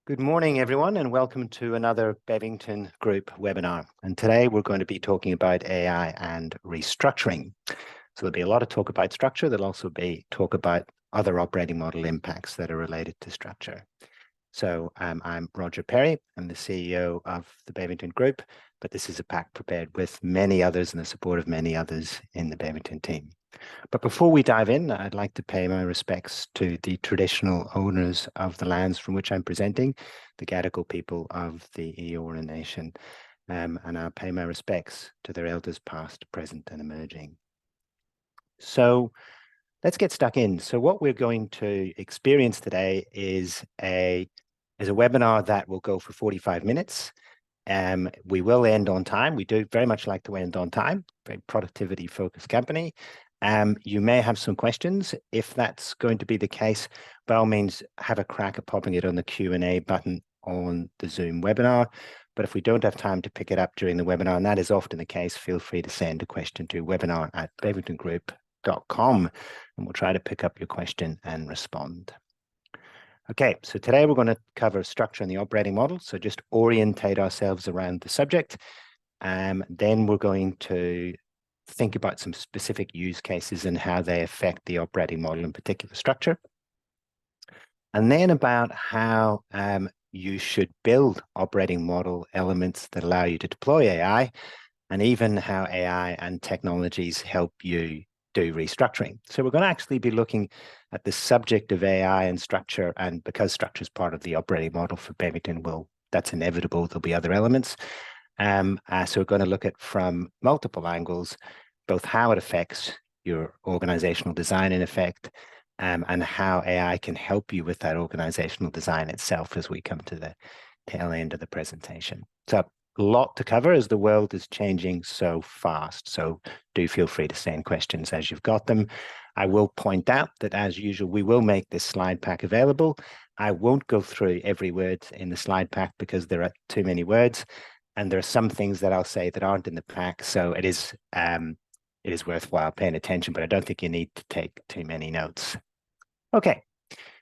Good morning, everyone, and welcome to another Bevington Group webinar. And today we're going to be talking about AI and restructuring. So there'll be a lot of talk about structure. There'll also be talk about other operating model impacts that are related to structure. So I'm Roger Perry. I'm the CEO of the Bevington Group, but this is a pack prepared with many others and the support of many others in the Bevington team. But before we dive in, I'd like to pay my respects to the traditional owners of the lands from which I'm presenting, the Gadigal people of the Eora Nation, and I'll pay my respects to their elders past, present, and emerging. So let's get stuck in. So what we're going to experience today is a webinar that will go for 45 minutes. We will end on time. We do very much like to end on time, very productivity-focused company. You may have some questions. If that's going to be the case, by all means, have a crack at popping it on the Q&A button on the Zoom webinar. But if we don't have time to pick it up during the webinar, and that is often the case, feel free to send a question to webinar@bevingtongroup.com, and we'll try to pick up your question and respond. Okay, so today we're going to cover structure and the operating model. So just orientate ourselves around the subject. Then we're going to think about some specific use cases and how they affect the operating model, in particular structure. And then about how you should build operating model elements that allow you to deploy AI, and even how AI and technologies help you do restructuring. So we're going to actually be looking at the subject of AI and structure, and because structure is part of the operating model for Bevington, that's inevitable. There'll be other elements. So we're going to look at from multiple angles, both how it affects your organizational design in effect, and how AI can help you with that organizational design itself as we come to the tail end of the presentation. So a lot to cover as the world is changing so fast. So do feel free to send questions as you've got them. I will point out that, as usual, we will make this slide pack available. I won't go through every word in the slide pack because there are too many words. And there are some things that I'll say that aren't in the pack. So it is worthwhile paying attention, but I don't think you need to take too many notes. Okay,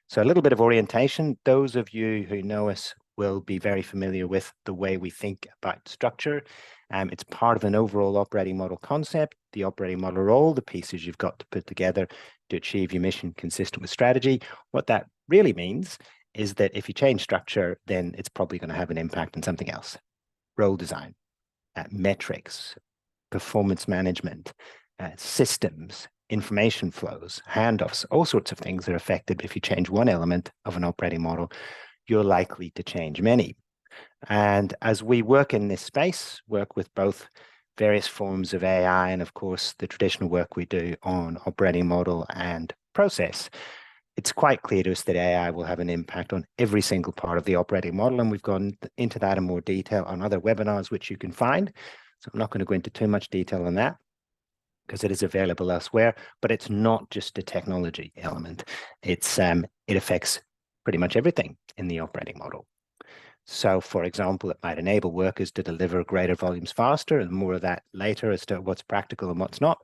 so a little bit of orientation. Those of you who know us will be very familiar with the way we think about structure. It's part of an overall operating model concept. The operating model are all the pieces you've got to put together to achieve your mission consistent with strategy. What that really means is that if you change structure, then it's probably going to have an impact on something else. Role design, metrics, performance management, systems, information flows, handoffs, all sorts of things are affected. If you change one element of an operating model, you're likely to change many. And as we work in this space, work with both various forms of AI and, of course, the traditional work we do on operating model and process, it's quite clear to us that AI will have an impact on every single part of the operating model. And we've gone into that in more detail on other webinars, which you can find. So I'm not going to go into too much detail on that because it is available elsewhere, but it's not just a technology element. It affects pretty much everything in the operating model. So, for example, it might enable workers to deliver greater volumes faster, and more of that later as to what's practical and what's not.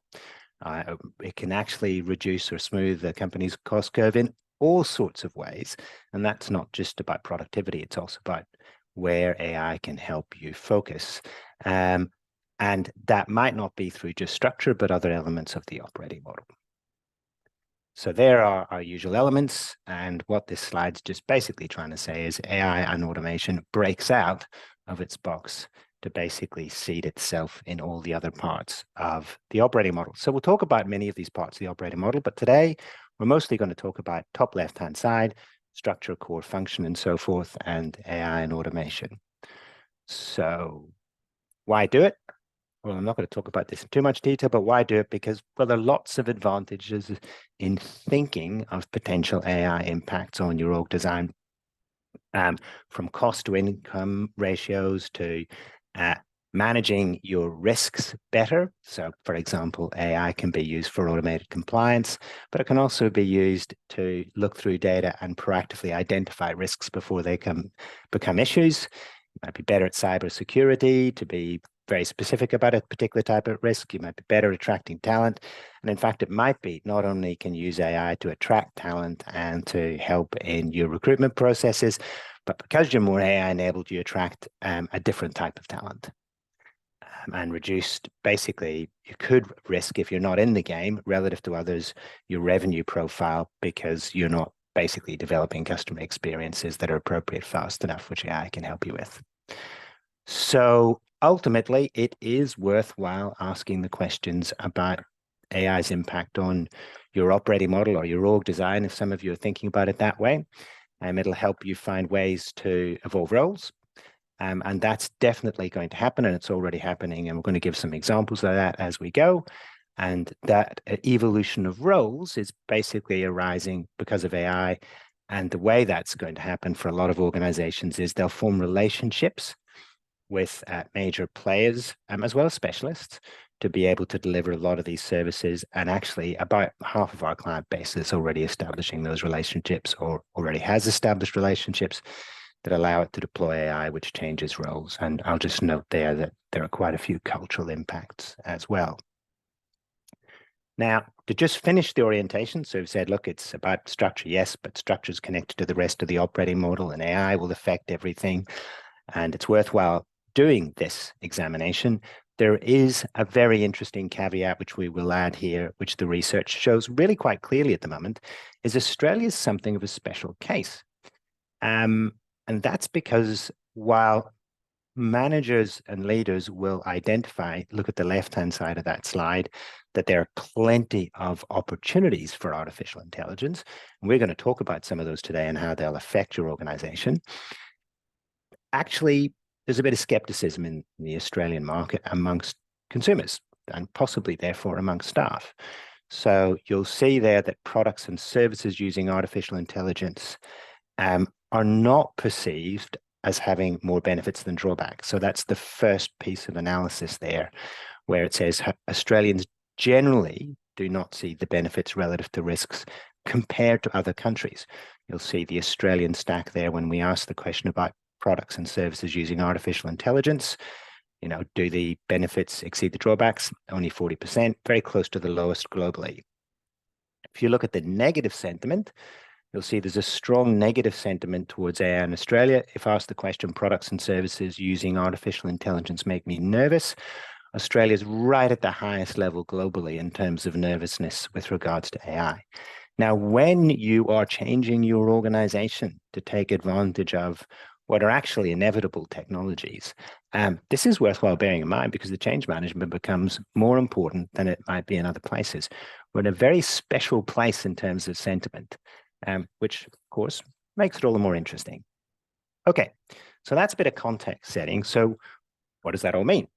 It can actually reduce or smooth the company's cost curve in all sorts of ways. And that's not just about productivity. It's also about where AI can help you focus. And that might not be through just structure, but other elements of the operating model. So there are our usual elements. And what this slide's just basically trying to say is AI and automation breaks out of its box to basically seed itself in all the other parts of the operating model. So we'll talk about many of these parts of the operating model, but today we're mostly going to talk about top left-hand side, structure, core function, and so forth, and AI and automation. So why do it? Well, I'm not going to talk about this in too much detail, but why do it? Because, well, there are lots of advantages in thinking of potential AI impacts on your org design, from cost to income ratios to managing your risks better. So, for example, AI can be used for automated compliance, but it can also be used to look through data and proactively identify risks before they become issues. You might be better at cybersecurity, to be very specific about a particular type of risk. You might be better at attracting talent. And in fact, it might be not only can you use AI to attract talent and to help in your recruitment processes, But because you're more AI enabled, you attract a different type of talent. And reduced, basically, you could risk, if you're not in the game relative to others, your revenue profile, because you're not basically developing customer experiences that are appropriate fast enough, which AI can help you with. So ultimately, it is worthwhile asking the questions about AI's impact on your operating model or your org design, if some of you are thinking about it that way. It'll help you find ways to evolve roles. And that's definitely going to happen, and it's already happening. And we're going to give some examples of that as we go. And that evolution of roles is basically arising because of AI. And the way that's going to happen for a lot of organizations is they'll form relationships with major players, as well as specialists, to be able to deliver a lot of these services. And actually, about half of our client base is already establishing those relationships, or already has established relationships that allow it to deploy AI, which changes roles. And I'll just note there that there are quite a few cultural impacts as well. Now, to just finish the orientation, so we've said, look, it's about structure, yes, but structure is connected to the rest of the operating model, and AI will affect everything. And it's worthwhile doing this examination. There is a very interesting caveat, which we will add here, which the research shows really quite clearly at the moment, is Australia is something of a special case. And that's because while managers and leaders will identify, look at the left-hand side of that slide, that there are plenty of opportunities for artificial intelligence. And we're going to talk about some of those today and how they'll affect your organization. Actually, there's a bit of skepticism in the Australian market amongst consumers, and possibly therefore amongst staff. So you'll see there that products and services using artificial intelligence are not perceived as having more benefits than drawbacks. So that's the first piece of analysis there, where it says Australians generally do not see the benefits relative to risks compared to other countries. You'll see the Australian stack there when we ask the question about products and services using artificial intelligence. You know, do the benefits exceed the drawbacks? Only 40%, very close to the lowest globally. If you look at the negative sentiment, you'll see there's a strong negative sentiment towards AI in Australia. If asked the question, products and services using artificial intelligence make me nervous, Australia's right at the highest level globally in terms of nervousness with regards to AI. Now, when you are changing your organization to take advantage of what are actually inevitable technologies, this is worthwhile bearing in mind, because the change management becomes more important than it might be in other places. We're in a very special place in terms of sentiment. Which, of course, makes it all the more interesting. Okay, so that's a bit of context setting. So what does that all mean?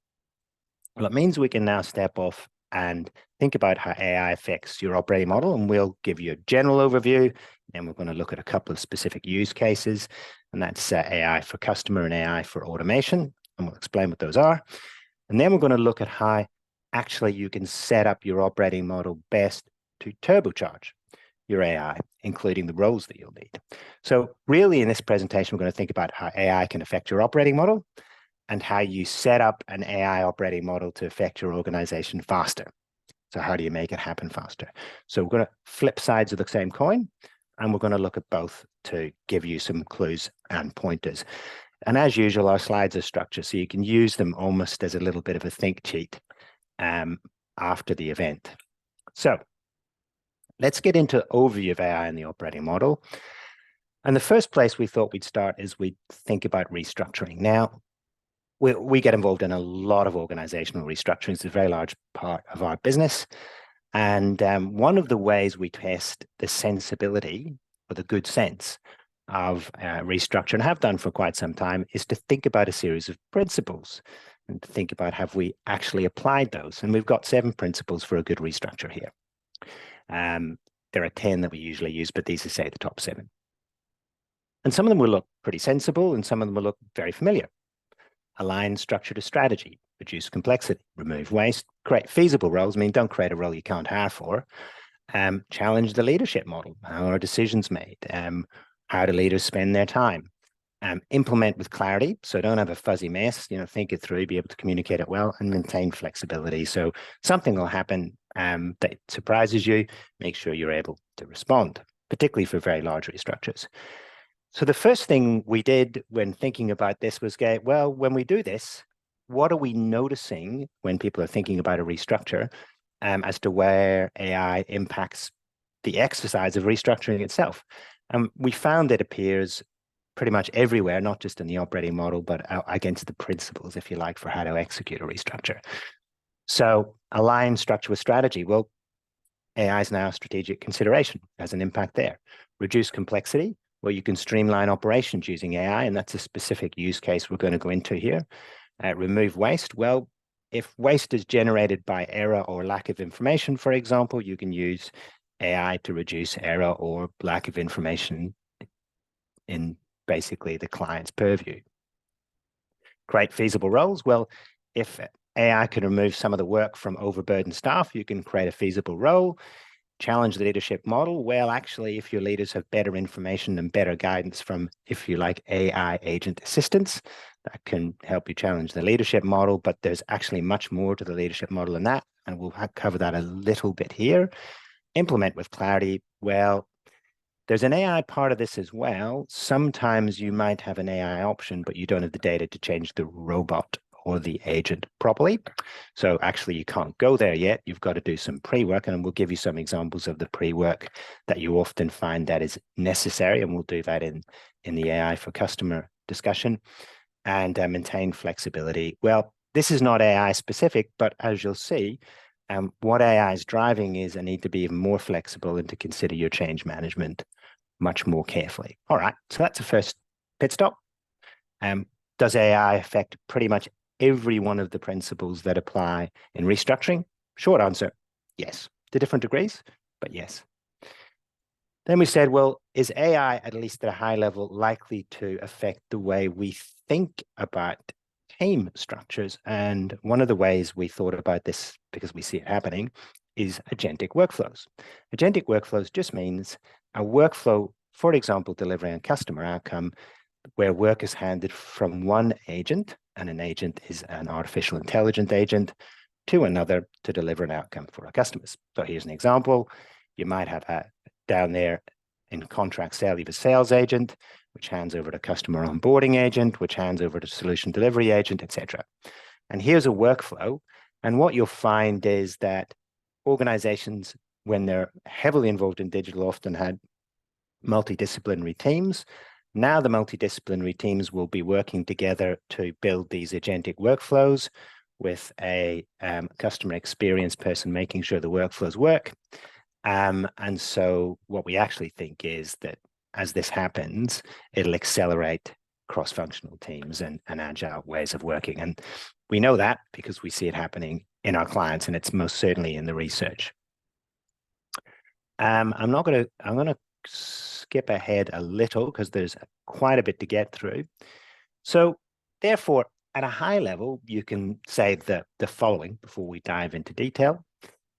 Well, it means we can now step off and think about how AI affects your operating model, and we'll give you a general overview, and we're going to look at a couple of specific use cases, and that's AI for customer and AI for automation, and we'll explain what those are. And then we're going to look at how actually you can set up your operating model best to turbocharge your AI, including the roles that you'll need. So really in this presentation, we're going to think about how AI can affect your operating model and how you set up an AI operating model to affect your organization faster. So how do you make it happen faster? So we're going to flip sides of the same coin, and we're going to look at both to give you some clues and pointers. And as usual, our slides are structured so you can use them almost as a little bit of a think cheat after the event. So let's get into overview of AI in the operating model. And the first place we thought we'd start is we'd think about restructuring. Now, we get involved in a lot of organizational restructuring. It's a very large part of our business. And one of the ways we test the sensibility or the good sense of restructure, and have done for quite some time, is to think about a series of principles and to think about, have we actually applied those? And we've got 7 principles for a good restructure here. There are 10 that we usually use, but these are, say, the top 7. And some of them will look pretty sensible, and some of them will look very familiar. Align structure to strategy, reduce complexity, remove waste, create feasible roles. I mean, don't create a role you can't hire for. Challenge the leadership model. How are decisions made? How do leaders spend their time? Implement with clarity. So don't have a fuzzy mess, think it through, be able to communicate it well, and maintain flexibility. So something will happen that surprises you, make sure you're able to respond, particularly for very large restructures. So the first thing we did when thinking about this was go, well, when we do this, what are we noticing when people are thinking about a restructure as to where AI impacts the exercise of restructuring itself? We found it appears pretty much everywhere, not just in the operating model, but against the principles, if you like, for how to execute a restructure. So align structure with strategy. Well, AI is now a strategic consideration, has an impact there. Reduce complexity. Well, you can streamline operations using AI, and that's a specific use case we're going to go into here. Remove waste. Well, if waste is generated by error or lack of information, for example, you can use AI to reduce error or lack of information in basically the client's purview. Create feasible roles. Well, if AI can remove some of the work from overburdened staff, you can create a feasible role. Challenge the leadership model. Well, actually, if your leaders have better information and better guidance from, if you like, AI agent assistants, that can help you challenge the leadership model, but there's actually much more to the leadership model than that, and we'll cover that a little bit here. Implement with clarity. Well, there's an AI part of this as well. Sometimes you might have an AI option, but you don't have the data to change the robot or the agent properly. So actually you can't go there yet. You've got to do some pre-work, and we'll give you some examples of the pre-work that you often find that is necessary. And we'll do that in the AI for customer discussion. And maintain flexibility. Well, this is not AI specific, but as you'll see, what AI is driving is a need to be even more flexible and to consider your change management much more carefully. All right, so that's the first pit stop. Does AI affect pretty much every one of the principles that apply in restructuring? Short answer, yes. To different degrees, but yes. Then we said, well, is AI, at least at a high level, likely to affect the way we think about team structures? And one of the ways we thought about this, because we see it happening, is agentic workflows. Agentic workflows just means a workflow, for example, delivering a customer outcome where work is handed from one agent, and an agent is an artificial intelligence agent, to another to deliver an outcome for our customers. So here's an example. You might have down there in contract sale, you have a sales agent, which hands over to customer onboarding agent, which hands over to solution delivery agent, etc. And here's a workflow. And what you'll find is that organizations, when they're heavily involved in digital, often had multidisciplinary teams. Now the multidisciplinary teams will be working together to build these agentic workflows with a customer experience person making sure the workflows work. And so what we actually think is that as this happens, it'll accelerate cross-functional teams and agile ways of working. And we know that because we see it happening in our clients, and it's most certainly in the research. I'm going to skip ahead a little because there's quite a bit to get through. So therefore, at a high level, you can say the following before we dive into detail,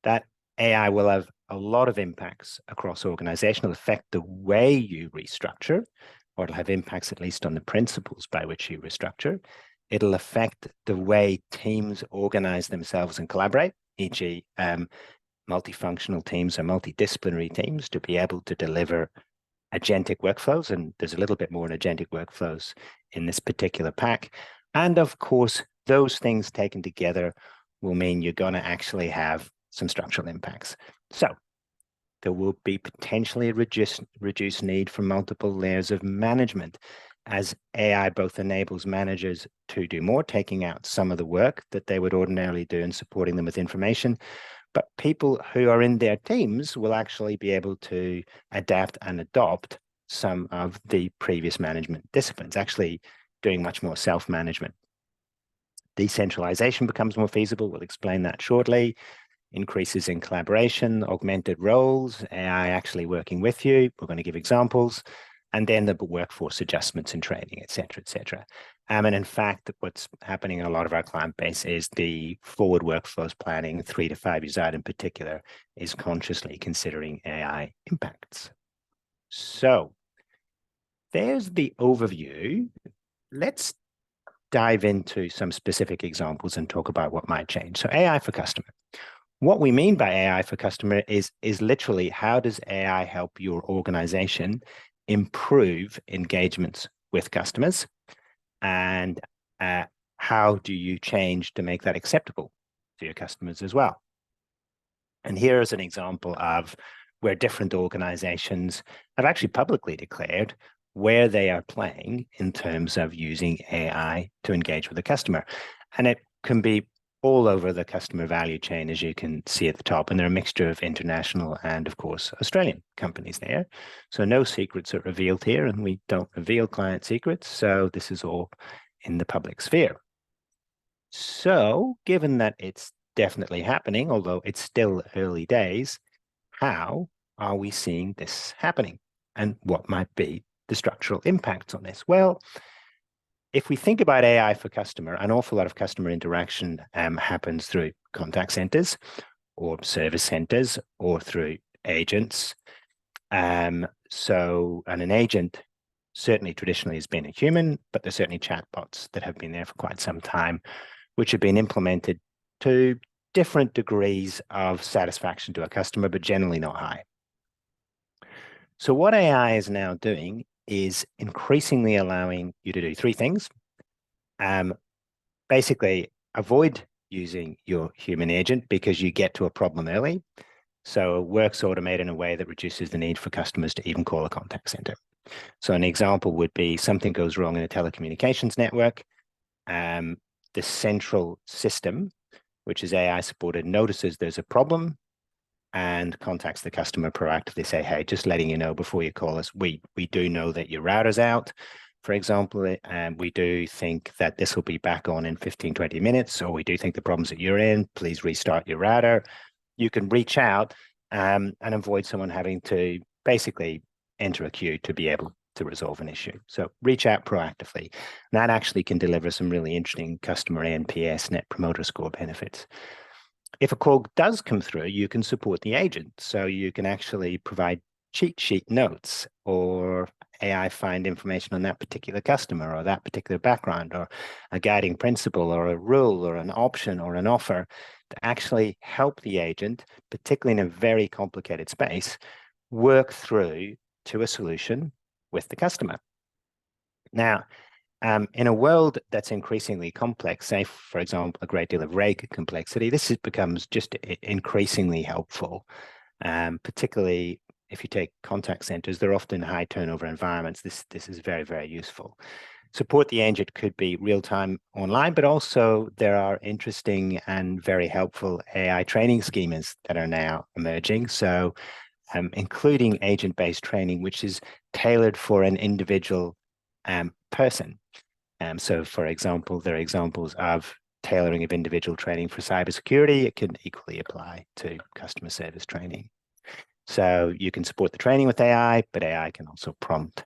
that AI will have a lot of impacts across organizational, affect the way you restructure, or it'll have impacts at least on the principles by which you restructure. It'll affect the way teams organize themselves and collaborate, e.g. multifunctional teams or multidisciplinary teams to be able to deliver agentic workflows. And there's a little bit more in agentic workflows in this particular pack. And of course, those things taken together will mean you're going to actually have some structural impacts. So there will be potentially a reduced need for multiple layers of management as AI both enables managers to do more, taking out some of the work that they would ordinarily do and supporting them with information. But people who are in their teams will actually be able to adapt and adopt some of the previous management disciplines, actually doing much more self-management. Decentralization becomes more feasible. We'll explain that shortly. Increases in collaboration, augmented roles, AI actually working with you. We're going to give examples. And then the workforce adjustments and training, et cetera, et cetera. And in fact, what's happening in a lot of our client base is the forward workflows planning 3 to 5 years out in particular is consciously considering AI impacts. So there's the overview. Let's dive into some specific examples and talk about what might change. So AI for customer. What we mean by AI for customer is literally how does AI help your organization improve engagements with customers? And how do you change to make that acceptable to your customers as well? And here is an example of where different organizations have actually publicly declared where they are playing in terms of using AI to engage with the customer. And it can be all over the customer value chain, as you can see at the top. And they're a mixture of international and, of course, Australian companies there. So no secrets are revealed here, and we don't reveal client secrets. So this is all in the public sphere. So given that it's definitely happening, although it's still early days, how are we seeing this happening? And what might be the structural impacts on this? Well, if we think about AI for customer, an awful lot of customer interaction happens through contact centers or service centers or through agents. And an agent certainly traditionally has been a human, but there's certainly chatbots that have been there for quite some time, which have been implemented to different degrees of satisfaction to a customer, but generally not high. So what AI is now doing is increasingly allowing you to do three things. Basically, avoid using your human agent because you get to a problem early. So work's automated in a way that reduces the need for customers to even call a contact center. So an example would be something goes wrong in a telecommunications network. The central system, which is AI supported, notices there's a problem and contacts the customer proactively, say, hey, just letting you know before you call us, we do know that your router's out, for example, and we do think that this will be back on in 15, 20 minutes, or we do think the problems that you're in, please restart your router. You can reach out and avoid someone having to basically enter a queue to be able to resolve an issue. So reach out proactively. And that actually can deliver some really interesting customer NPS, Net Promoter Score benefits. If a call does come through, you can support the agent. So you can actually provide cheat sheet notes or AI find information on that particular customer or that particular background or a guiding principle or a rule or an option or an offer to actually help the agent, particularly in a very complicated space, work through to a solution with the customer. Now, in a world that's increasingly complex, say, for example, a great deal of reg complexity, this becomes just increasingly helpful, particularly if you take contact centers. They're often high turnover environments. This is very, very useful. Support the agent could be real-time online, but also there are interesting and very helpful AI training schemas that are now emerging. So including agent-based training, which is tailored for an individual person. So, for example, there are examples of tailoring of individual training for cybersecurity. It can equally apply to customer service training. So you can support the training with AI, but AI can also prompt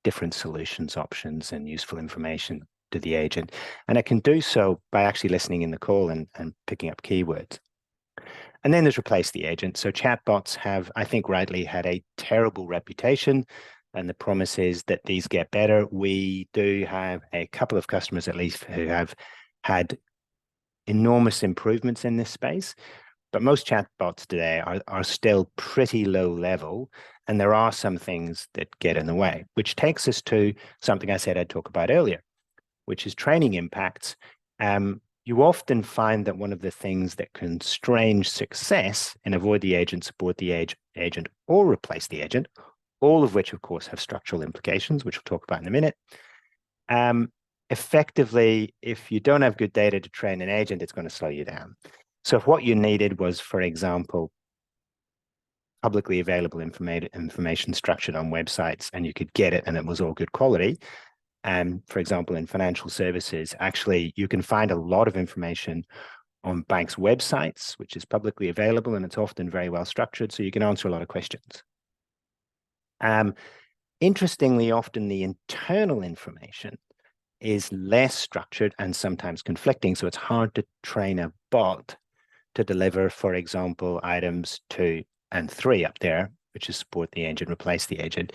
different solutions, options, and useful information to the agent. And it can do so by actually listening in the call and picking up keywords. And then there's replace the agent. So chatbots have, I think rightly, had a terrible reputation. And the promise is that these get better. We do have a couple of customers, at least, who have had enormous improvements in this space. But most chatbots today are still pretty low level. And there are some things that get in the way, which takes us to something I said I'd talk about earlier, which is training impacts. You often find that one of the things that constrain success in avoid the agent, support the agent, or replace the agent, all of which, of course, have structural implications, which we'll talk about in a minute. Effectively, if you don't have good data to train an agent, it's going to slow you down. So if what you needed was, for example, publicly available information structured on websites, and you could get it and it was all good quality, for example, in financial services, actually, you can find a lot of information on banks' websites, which is publicly available, and it's often very well structured, so you can answer a lot of questions. Interestingly, often the internal information is less structured and sometimes conflicting, so it's hard to train a bot to deliver, for example, items 2 and 3 up there, which is support the agent, replace the agent.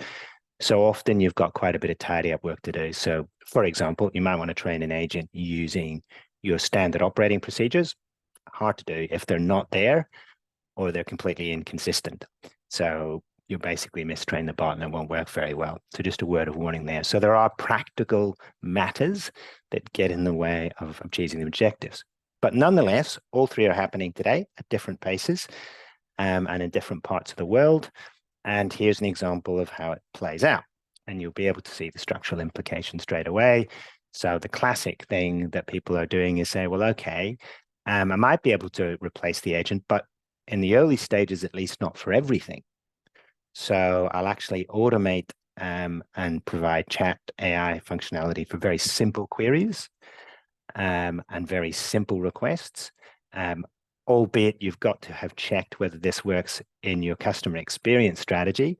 So often you've got quite a bit of tidy up work to do. So, for example, you might want to train an agent using your standard operating procedures. Hard to do if they're not there or they're completely inconsistent. So you'll basically mistrain the bot and it won't work very well. So just a word of warning there. So there are practical matters that get in the way of achieving the objectives. But nonetheless, all three are happening today at different paces and in different parts of the world. And here's an example of how it plays out. And you'll be able to see the structural implications straight away. So the classic thing that people are doing is say, well, okay, I might be able to replace the agent, but in the early stages, at least not for everything. So I'll actually automate and provide chat AI functionality for very simple queries and very simple requests. Albeit you've got to have checked whether this works in your customer experience strategy.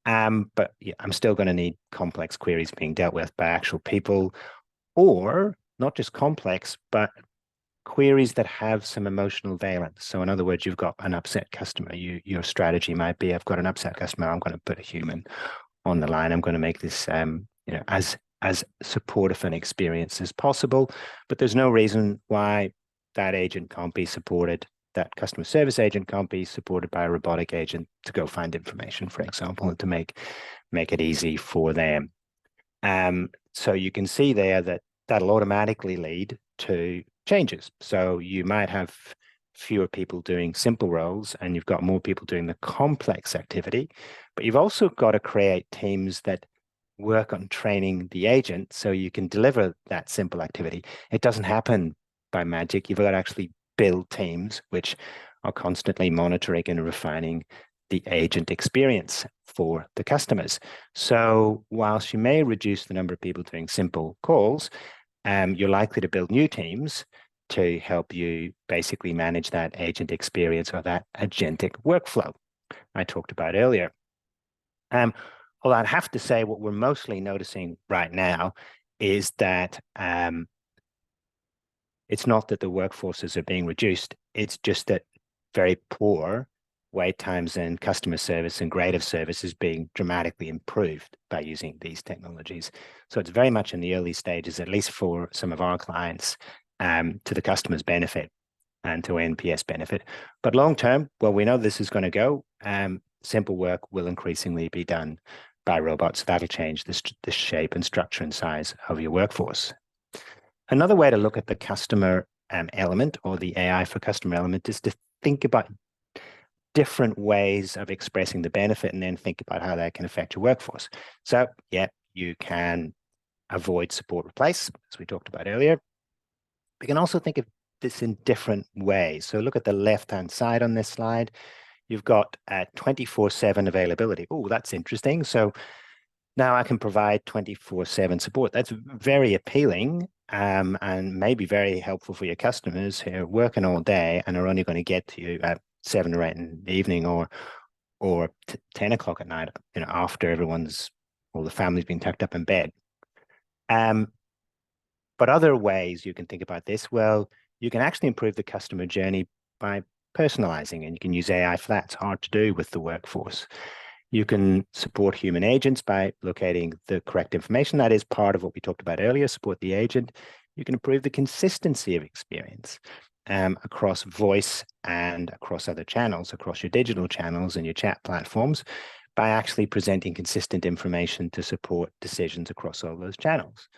But yeah, I'm still going to need complex queries being dealt with by actual people, or not just complex, but queries that have some emotional valence. So in other words, you've got an upset customer. Your strategy might be, I've got an upset customer, I'm going to put a human on the line. I'm going to make this as supportive an experience as possible. But there's no reason why that agent can't be supported, that customer service agent can't be supported by a robotic agent to go find information, for example, and to make it easy for them. So you can see there that that'll automatically lead to changes. So you might have fewer people doing simple roles and you've got more people doing the complex activity, but you've also got to create teams that work on training the agent so you can deliver that simple activity. It doesn't happen by magic. You've got to actually build teams which are constantly monitoring and refining the agent experience for the customers. So whilst you may reduce the number of people doing simple calls, you're likely to build new teams to help you basically manage that agent experience or that agentic workflow I talked about earlier. Although I'd have to say what we're mostly noticing right now is that it's not that the workforces are being reduced, it's just that very poor wait times and customer service and grade of service is being dramatically improved by using these technologies. So it's very much in the early stages, at least for some of our clients, to the customer's benefit and to NPS benefit. But long term, well, we know this is going to go. Simple work will increasingly be done by robots. That'll change the shape and structure and size of your workforce. Another way to look at the customer element or the AI for customer element is to think about different ways of expressing the benefit and then think about how that can affect your workforce. So yeah, you can avoid, support, replace, as we talked about earlier. We can also think of this in different ways. So look at the left-hand side on this slide. You've got 24/7 availability. Oh, that's interesting. So now I can provide 24/7 support. That's very appealing and maybe very helpful for your customers who are working all day and are only going to get to you at 7 or 8 in the evening or 10 o'clock at night, after all the family's been tucked up in bed. But other ways you can think about this, well, you can actually improve the customer journey by personalizing, and you can use AI for that. It's hard to do with the workforce. You can support human agents by locating the correct information. That is part of what we talked about earlier, support the agent. You can improve the consistency of experience across voice and across other channels, across your digital channels and your chat platforms, by actually presenting consistent information to support decisions across all those channels.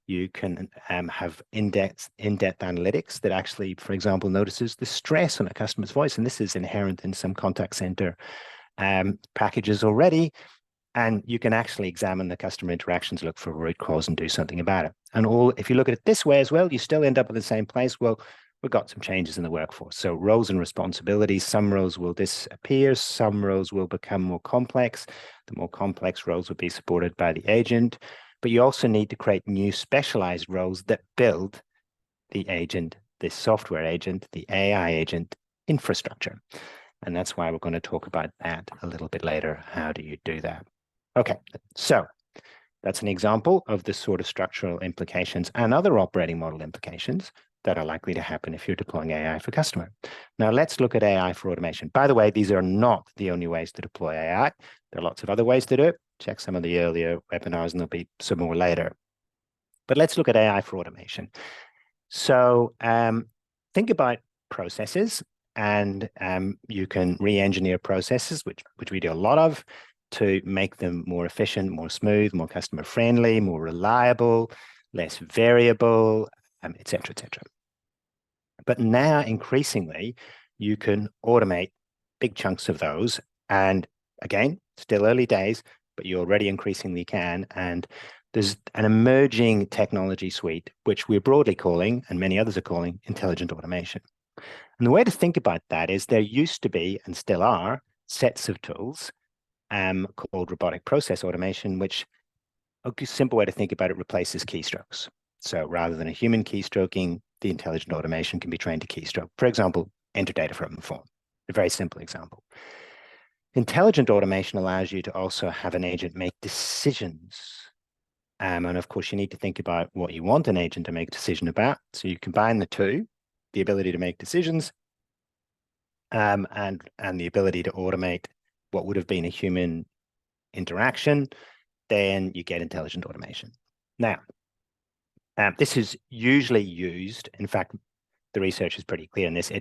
You can have in-depth analytics that actually, for example, notices the stress on a customer's voice. And this is inherent in some contact center packages already. And you can actually examine the customer interactions, look for root cause and do something about it. And if you look at it this way as well, you still end up in the same place. Well, we've got some changes in the workforce. So roles and responsibilities, some roles will disappear, some roles will become more complex. The more complex roles will be supported by the agent. But you also need to create new specialized roles that build the agent, the software agent, the AI agent infrastructure. And that's why we're going to talk about that a little bit later. How do you do that? Okay, so that's an example of the sort of structural implications and other operating model implications that are likely to happen if you're deploying AI for customer. Now let's look at AI for automation. By the way, these are not the only ways to deploy AI. There are lots of other ways to do it. Check some of the earlier webinars and there'll be some more later. But let's look at AI for automation. So think about processes and you can re-engineer processes, which we do a lot of, to make them more efficient, more smooth, more customer friendly, more reliable, less variable, et cetera, et cetera. But now increasingly, you can automate big chunks of those. And again, still early days, but you already increasingly can. And there's an emerging technology suite, which we're broadly calling, and many others are calling, intelligent automation. And the way to think about that is there used to be, and still are, sets of tools called robotic process automation, which a simple way to think about it replaces keystrokes. So rather than a human keystroking, the intelligent automation can be trained to keystroke. For example, enter data from a form, a very simple example. Intelligent automation allows you to also have an agent make decisions. And of course, you need to think about what you want an agent to make a decision about. So you combine the two, the ability to make decisions and the ability to automate what would have been a human interaction, then you get intelligent automation. Now, this is usually used, in fact, the research is pretty clear in this,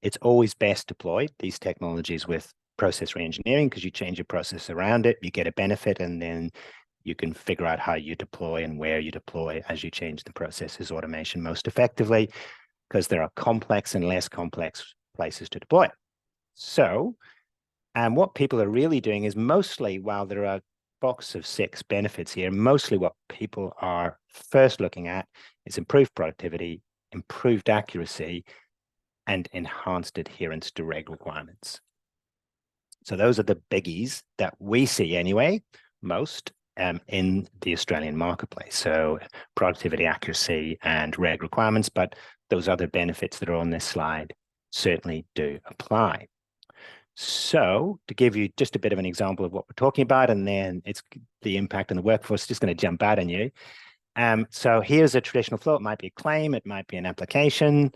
it's always best deployed, these technologies, with process reengineering, because you change your process around it, you get a benefit, and then you can figure out how you deploy and where you deploy as you change the processes automation most effectively, because there are complex and less complex places to deploy. So, what people are really doing is mostly, while there are a box of 6 benefits here, mostly what people are first looking at is improved productivity, improved accuracy, and enhanced adherence to reg requirements. So those are the biggies that we see anyway, most in the Australian marketplace. So productivity, accuracy, and reg requirements, but those other benefits that are on this slide certainly do apply. So to give you just a bit of an example of what we're talking about, and then it's the impact on the workforce, just going to jump out on you. So here's a traditional flow. It might be a claim, it might be an application.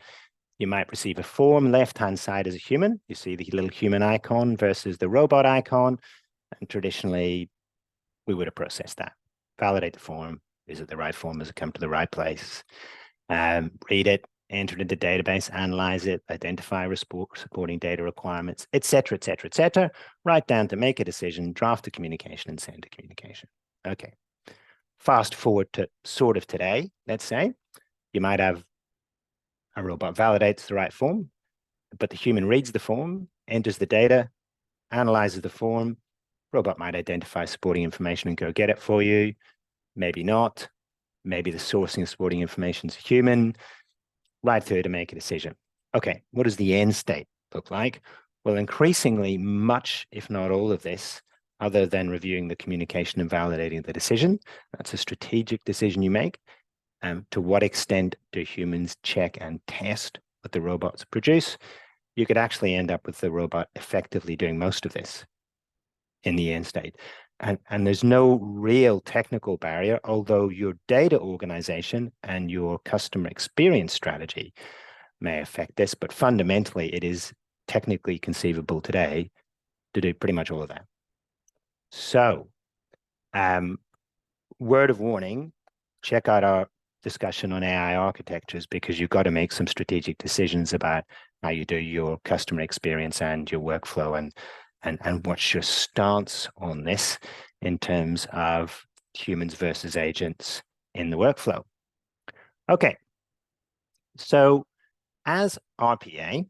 You might receive a form. Left-hand side is a human. You see the little human icon versus the robot icon. And traditionally, we would have processed that. Validate the form. Is it the right form? Does it come to the right place? Read it, enter it into the database, analyze it, identify supporting data requirements, et cetera, et cetera, et cetera, right down to make a decision, draft a communication, and send a communication. Okay. Fast forward to sort of today, let's say. You might have a robot validates the right form, but the human reads the form, enters the data, analyzes the form. Robot might identify supporting information and go get it for you. Maybe not. Maybe the sourcing of supporting information is human. Right through to make a decision. Okay, what does the end state look like? Well, increasingly, much, if not all of this, other than reviewing the communication and validating the decision, that's a strategic decision you make. To what extent do humans check and test what the robots produce? You could actually end up with the robot effectively doing most of this in the end state. And there's no real technical barrier, although your data organization and your customer experience strategy may affect this, but fundamentally it is technically conceivable today to do pretty much all of that. So, word of warning, check out our discussion on AI architectures, because you've got to make some strategic decisions about how you do your customer experience and your workflow, and what's your stance on this in terms of humans versus agents in the workflow. Okay, so as RPA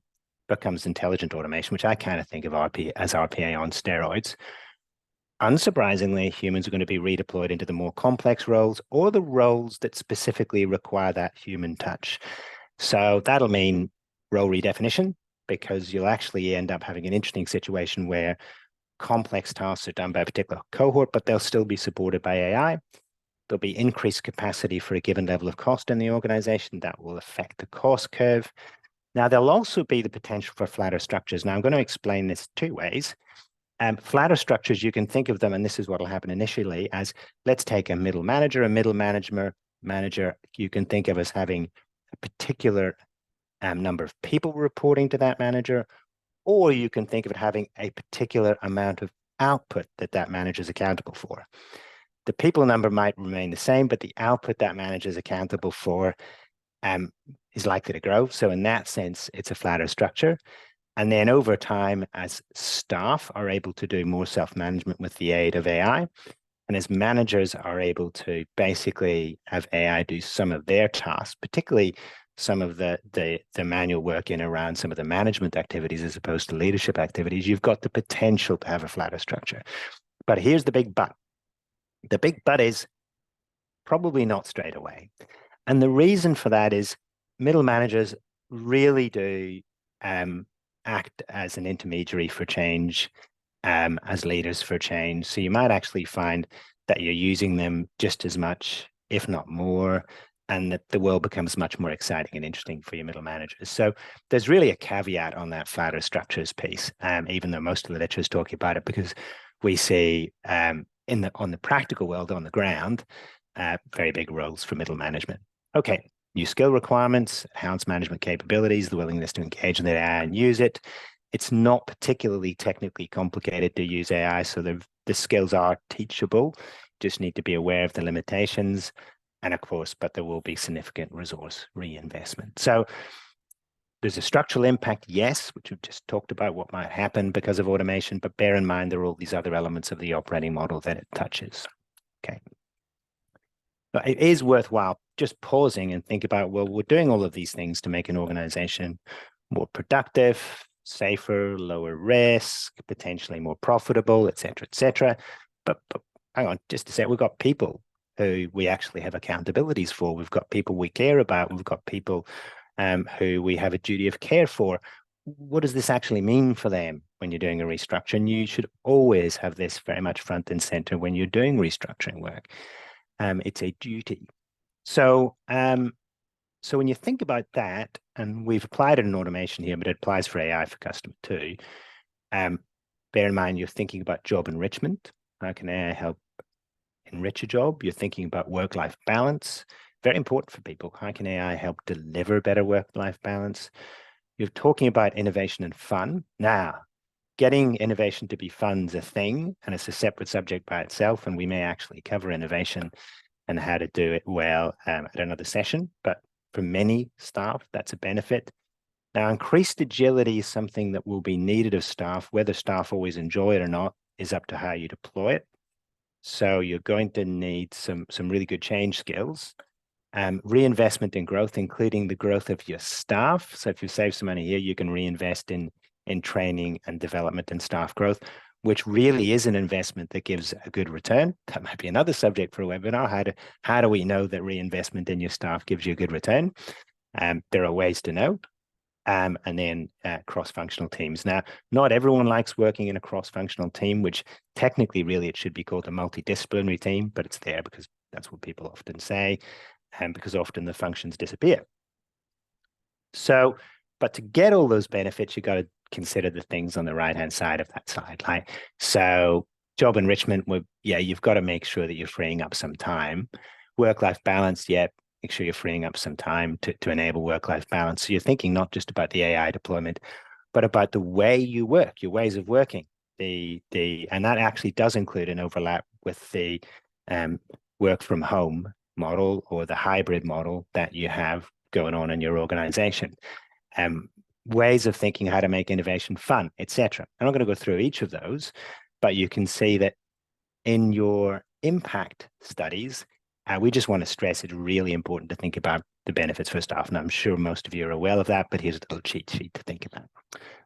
becomes intelligent automation, which I kind of think of RPA as RPA on steroids, unsurprisingly, humans are going to be redeployed into the more complex roles, or the roles that specifically require that human touch. So that'll mean role redefinition, because you'll actually end up having an interesting situation where complex tasks are done by a particular cohort, but they'll still be supported by AI. There'll be increased capacity for a given level of cost in the organization that will affect the cost curve. Now, there'll also be the potential for flatter structures. Now, I'm going to explain this 2 ways. Flatter structures, you can think of them, and this is what will happen initially, as let's take a middle manager. A middle manager you can think of as having a particular number of people reporting to that manager, or you can think of it having a particular amount of output that that manager is accountable for. The people number might remain the same, but the output that manager is accountable for is likely to grow. So in that sense, it's a flatter structure. And then over time, as staff are able to do more self-management with the aid of AI, and as managers are able to basically have AI do some of their tasks, particularly some of the manual work in around some of the management activities as opposed to leadership activities, you've got the potential to have a flatter structure. But here's the big but. The big but is probably not straight away. And the reason for that is middle managers really do act as an intermediary for change, as leaders for change. So you might actually find that you're using them just as much, if not more, and that the world becomes much more exciting and interesting for your middle managers. So there's really a caveat on that flatter structures piece, even though most of the literature is talking about it, because we see on the practical world on the ground, very big roles for middle management. Okay, new skill requirements, enhanced management capabilities, the willingness to engage in the AI and use it. It's not particularly technically complicated to use AI, so the skills are teachable. Just need to be aware of the limitations. And of course, but there will be significant resource reinvestment. So there's a structural impact, yes, which we've just talked about what might happen because of automation, but bear in mind there are all these other elements of the operating model that it touches. Okay. But it is worthwhile just pausing and think about, well, we're doing all of these things to make an organization more productive, safer, lower risk, potentially more profitable, et cetera, but hang on, just to say, we've got people who we actually have accountabilities for. We've got people we care about. We've got people who we have a duty of care for. What does this actually mean for them when you're doing a restructure? And you should always have this very much front and center when you're doing restructuring work. It's a duty. So when you think about that, and we've applied it in automation here, but it applies for AI for customer too. Bear in mind, you're thinking about job enrichment. How can AI help enrich a job? You're thinking about work-life balance. Very important for people. How can AI help deliver better work-life balance? You're talking about innovation and fun. Now, getting innovation to be fun is a thing, and it's a separate subject by itself, and we may actually cover innovation and how to do it well at another session. But for many staff, that's a benefit. Now, increased agility is something that will be needed of staff. Whether staff always enjoy it or not is up to how you deploy it. So you're going to need some really good change skills. Reinvestment in growth, including the growth of your staff. So if you save some money here, you can reinvest in training and development and staff growth, which really is an investment that gives a good return. That might be another subject for a webinar. How do we know that reinvestment in your staff gives you a good return? There are ways to know. And then cross-functional teams. Now, not everyone likes working in a cross-functional team, which technically really it should be called a multidisciplinary team, but it's there because that's what people often say, and because often the functions disappear. So, but to get all those benefits, you got to consider the things on the right-hand side of that slide. Like, so job enrichment, you've got to make sure that you're freeing up some time. Work-life balance, make sure you're freeing up some time to enable work-life balance. So you're thinking not just about the AI deployment, but about the way you work, your ways of working. And that actually does include an overlap with the work from home model or the hybrid model that you have going on in your organization. Ways of thinking how to make innovation fun, etc. I'm not going to go through each of those, but you can see that in your impact studies, we just want to stress it's really important to think about the benefits for staff. And I'm sure most of you are aware of that, but here's a little cheat sheet to think about.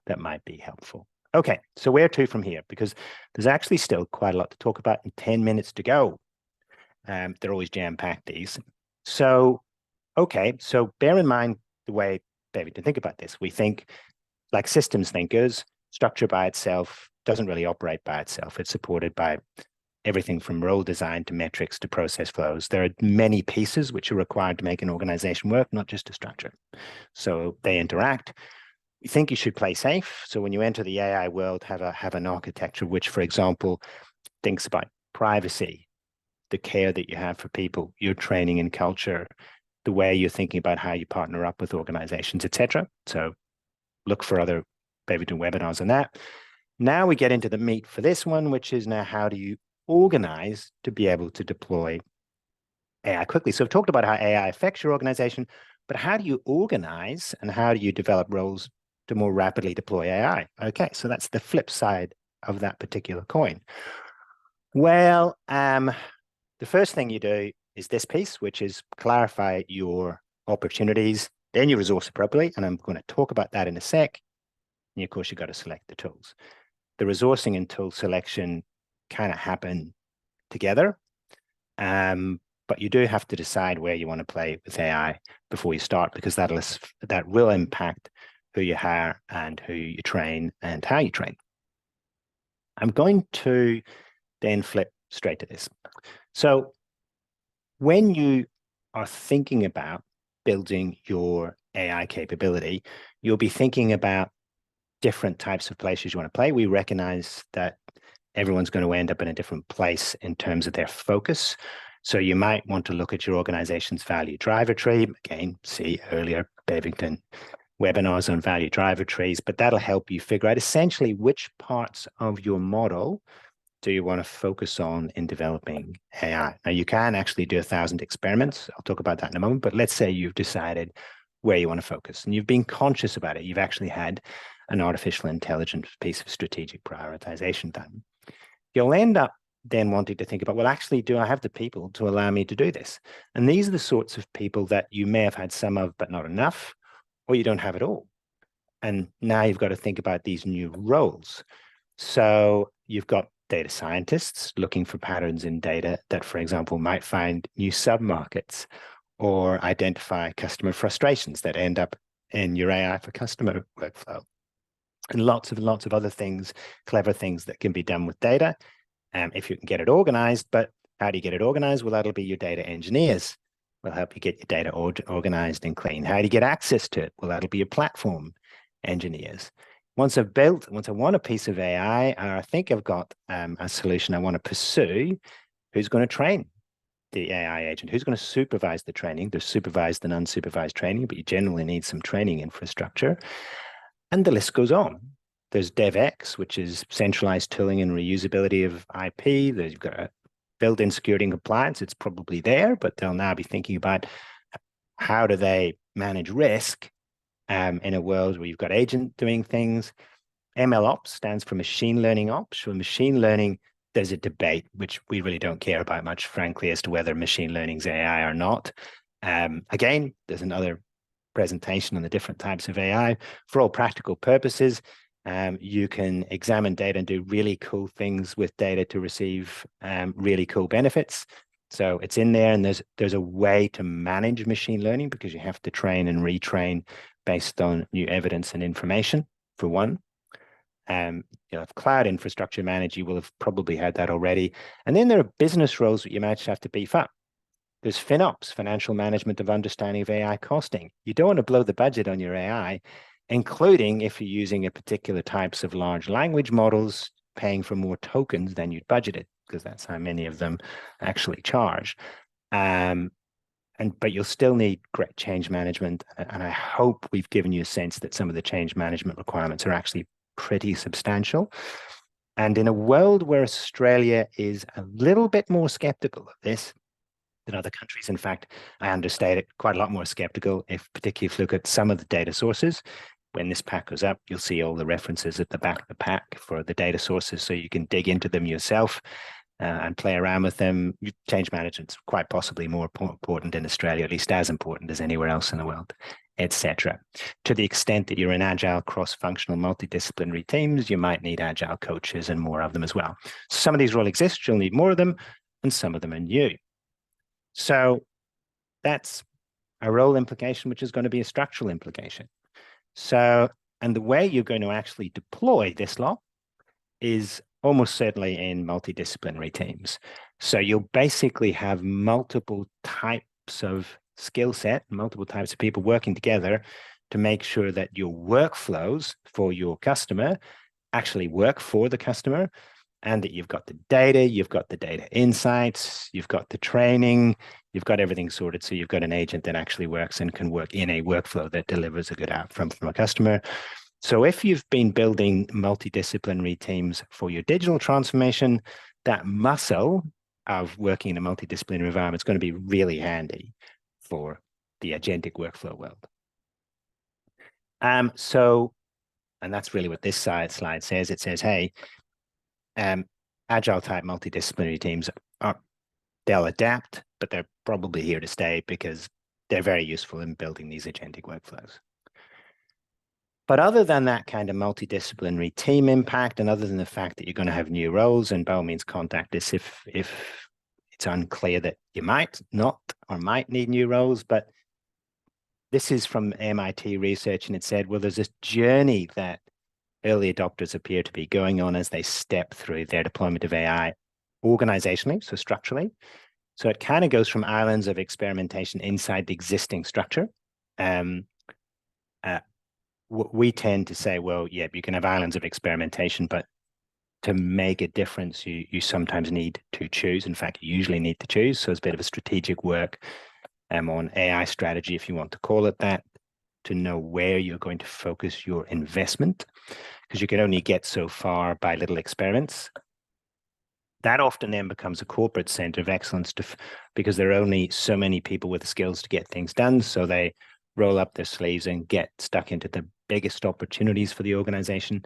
That might be helpful. Okay, so where to from here? Because there's actually still quite a lot to talk about in 10 minutes to go. They're always jam-packed, these. So, okay, so bear in mind the way, David, to think about this. We think, like systems thinkers, structure by itself doesn't really operate by itself. It's supported by everything from role design to metrics to process flows. There are many pieces which are required to make an organization work, not just a structure. So they interact. You think you should play safe. So when you enter the AI world, have an architecture which, for example, thinks about privacy, the care that you have for people, your training and culture, the way you're thinking about how you partner up with organizations, etc. So look for other Beaverton webinars on that. Now we get into the meat for this one, which is now how do you organize to be able to deploy AI quickly. So I've talked about how AI affects your organization, but how do you organize and how do you develop roles to more rapidly deploy AI. Okay, so that's the flip side of that particular coin. Well, the first thing you do is this piece, which is clarify your opportunities, then you resource appropriately, and I'm going to talk about that in a sec. And of course, you've got to select the tools. The resourcing and tool selection kind of happen together, but you do have to decide where you want to play with AI before you start, because that will impact who you hire and who you train and how you train. I'm going to then flip straight to this. So when you are thinking about building your AI capability, you'll be thinking about different types of places you want to play. We recognize that everyone's going to end up in a different place in terms of their focus. So you might want to look at your organization's value driver tree. Again, see earlier Bevington webinars on value driver trees, but that'll help you figure out essentially which parts of your model do you want to focus on in developing AI. Now, you can actually do 1,000 experiments. I'll talk about that in a moment, but let's say you've decided where you want to focus and you've been conscious about it. You've actually had an artificial intelligence piece of strategic prioritization done. You'll end up then wanting to think about, well, actually, do I have the people to allow me to do this? And these are the sorts of people that you may have had some of, but not enough, or you don't have it all. And now you've got to think about these new roles. So you've got data scientists looking for patterns in data that, for example, might find new submarkets or identify customer frustrations that end up in your AI for customer workflow. And lots of other things, clever things that can be done with data, if you can get it organized. But how do you get it organized? Well, that'll be your data engineers. Will help you get your data organized and clean. How do you get access to it? Well, that'll be your platform engineers. Once I want a piece of AI, I think I've got a solution I want to pursue, who's going to train the AI agent? Who's going to supervise the training? There's supervised and unsupervised training, but you generally need some training infrastructure. And the list goes on. There's DevX, which is centralized tooling and reusability of IP. You've got a built-in security and compliance. It's probably there, but they'll now be thinking about how do they manage risk in a world where you've got agent doing things. ML Ops stands for machine learning ops. For machine learning, there's a debate, which we really don't care about much, frankly, as to whether machine learning is AI or not. Again, there's another presentation on the different types of AI. For all practical purposes, you can examine data and do really cool things with data to receive really cool benefits. So it's in there, and there's a way to manage machine learning, because you have to train and retrain based on new evidence and information, for one. Cloud infrastructure manager, you will have probably had that already. And then there are business roles that you might have to beef up. There's FinOps, financial management of understanding of AI costing. You don't want to blow the budget on your AI, including if you're using a particular types of large language models, paying for more tokens than you'd budgeted, because that's how many of them actually charge. But you'll still need great change management. And I hope we've given you a sense that some of the change management requirements are actually pretty substantial. And in a world where Australia is a little bit more skeptical of this than other countries, in fact, I understate it, quite a lot more skeptical, particularly if you look at some of the data sources. When this pack goes up, you'll see all the references at the back of the pack for the data sources, so you can dig into them yourself and play around with them. Change management's quite possibly more important in Australia, at least as important as anywhere else in the world, etc. To the extent that you're in agile, cross-functional, multidisciplinary teams, you might need agile coaches and more of them as well. Some of these will exist, you'll need more of them, and some of them are new. So that's a role implication, which is going to be a structural implication. So, and the way you're going to actually deploy this lot is almost certainly in multidisciplinary teams. So you'll basically have multiple types of skill set, multiple types of people working together to make sure that your workflows for your customer actually work for the customer, and that you've got the data insights, you've got the training, you've got everything sorted. So you've got an agent that actually works and can work in a workflow that delivers a good outcome from a customer. So if you've been building multidisciplinary teams for your digital transformation, that muscle of working in a multidisciplinary environment is going to be really handy for the agentic workflow world. So And that's really what this slide says. It says, hey, agile type multidisciplinary teams they'll adapt, but they're probably here to stay because they're very useful in building these agentic workflows. But other than that kind of multidisciplinary team impact, and other than the fact that you're going to have new roles, and by all means contact us if it's unclear that you might not or might need new roles, but this is from MIT research, and it said, well, there's this journey that early adopters appear to be going on as they step through their deployment of AI organizationally, so structurally. So it kind of goes from islands of experimentation inside the existing structure. We tend to say, well, yeah, you can have islands of experimentation, but to make a difference, you sometimes need to choose. In fact, you usually need to choose. So it's a bit of a strategic work on AI strategy, if you want to call it that, to know where you're going to focus your investment, because you can only get so far by little experiments. That often then becomes a corporate center of excellence because there are only so many people with the skills to get things done. So they roll up their sleeves and get stuck into the biggest opportunities for the organization.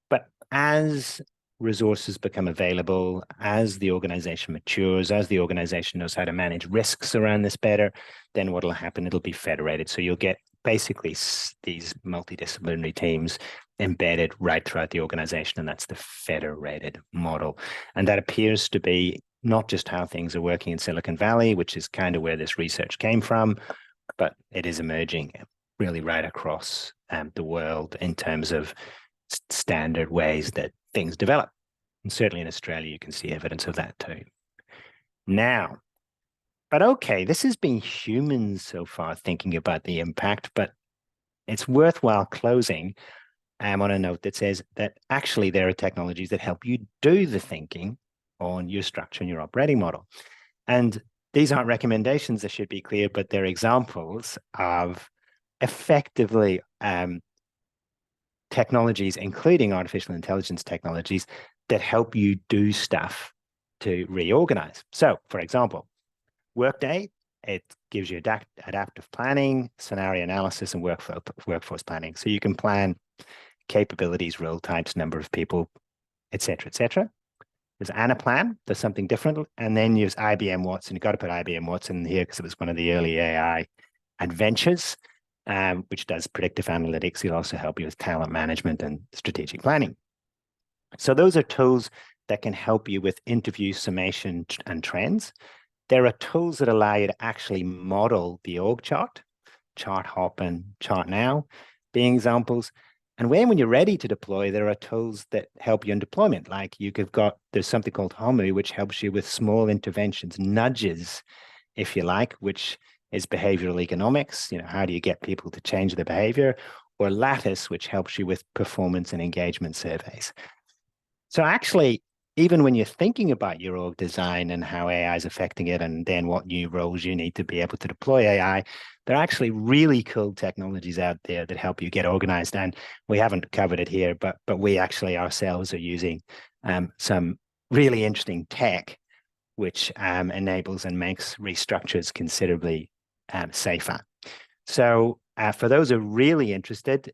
But as resources become available, as the organization matures, as the organization knows how to manage risks around this better, then what will happen? It'll be federated. So you'll get basically these multidisciplinary teams embedded right throughout the organization, and that's the federated model. And that appears to be not just how things are working in Silicon Valley, which is kind of where this research came from, but it is emerging really right across the world in terms of standard ways that things develop. And certainly in Australia, you can see evidence of that too. Now, but okay, this has been humans so far thinking about the impact, but it's worthwhile closing on a note that says that actually there are technologies that help you do the thinking on your structure and your operating model. And these aren't recommendations, that should be clear, but they're examples of effectively technologies, including artificial intelligence technologies, that help you do stuff to reorganize. So, for example, Workday, it gives you adaptive planning, scenario analysis, and workforce planning. So you can plan capabilities, role types, number of people, et cetera, et cetera. There's Anaplan, there's something different. And then there's IBM Watson. You've got to put IBM Watson here because it was one of the early AI adventures, which does predictive analytics. It'll also help you with talent management and strategic planning. So those are tools that can help you with interview summation and trends. There are tools that allow you to actually model the org chart, Chart Hop and Chart Now being examples. And when you're ready to deploy, there are tools that help you in deployment. Like there's something called Homu, which helps you with small interventions, nudges, if you like, which is behavioral economics. How do you get people to change their behavior? Or Lattice, which helps you with performance and engagement surveys. So actually, even when you're thinking about your org design and how AI is affecting it, and then what new roles you need to be able to deploy AI, there are actually really cool technologies out there that help you get organized. And we haven't covered it here, but we actually ourselves are using some really interesting tech, which enables and makes restructures considerably safer. So for those who are really interested,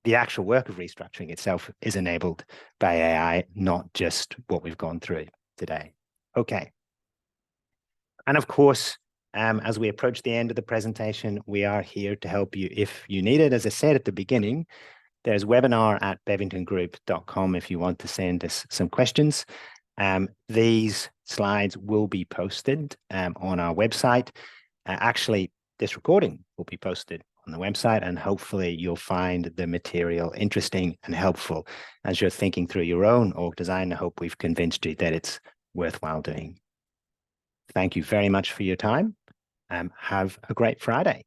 the actual work of restructuring itself is enabled by AI, not just what we've gone through today. Okay. And of course, as we approach the end of the presentation, we are here to help you if you need it. As I said at the beginning, there's webinar@bevingtongroup.com if you want to send us some questions. These slides will be posted on our website. Actually, this recording will be posted on the website, and hopefully you'll find the material interesting and helpful as you're thinking through your own org design. I hope we've convinced you that it's worthwhile doing. Thank you very much for your time. Have a great Friday.